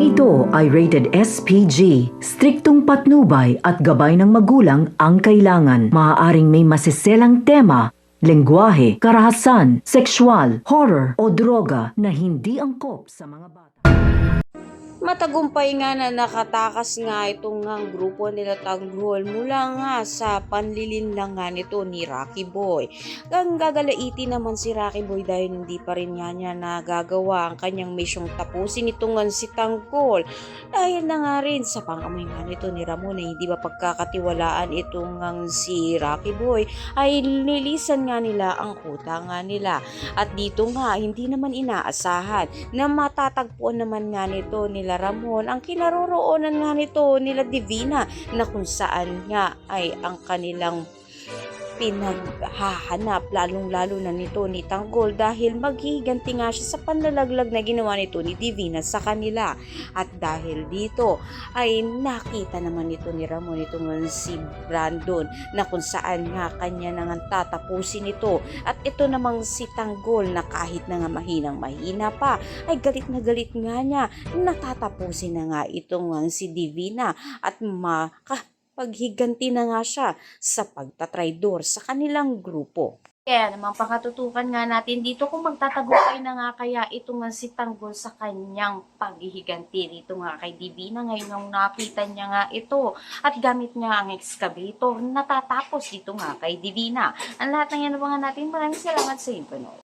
ito ay rated SPG. Striktong patnubay at gabay ng magulang ang kailangan. Maaaring may masiselang tema, lengguwahe, karahasan, sexual, horror o droga na hindi angkop sa mga bata. Matagumpay nga na nakatakas nga itong grupo nila Tanggol mula nga sa panlilinlang nga nito ni Rocky Boy. Gagalaiti naman si Rocky Boy dahil hindi pa rin nga niya nagagawa ang kanyang misyong tapusin itong si Tanggol. Dahil na nga rin sa pangamoy nga nito ni Ramon na hindi ba pagkakatiwalaan itong si Rocky Boy ay nilisan nga nila ang kuta nga nila. At dito nga hindi naman inaasahan na matatagpuan naman nga nito nila Ramon ang kinaroroonan nga nito nila Divina na kung saan nga ay ang kanilang pinaghahanap lalong-lalo na nito ni Tanggol dahil maghihiganti nga siya sa panlalaglag na ginawa nito ni Divina sa kanila. At dahil dito ay nakita naman nito ni Ramon itong si Brandon na kung saan nga kanya nang tatapusin ito. At ito namang si Tanggol na kahit na nga mahina pa ay galit nga niya natatapusin na nga itong si Divina at paghiganti na nga siya sa pagtatraidor sa kanilang grupo. Kaya naman pakatutukan nga natin dito kung magtatagumpay na nga kaya ito nga si Tanggol sa kanyang paghihiganti dito nga kay Divina ngayon nung nakita niya nga ito at gamit niya ang excavator natatapos dito nga kay Divina. Ang lahat ng yan natin, maraming salamat sa inyo.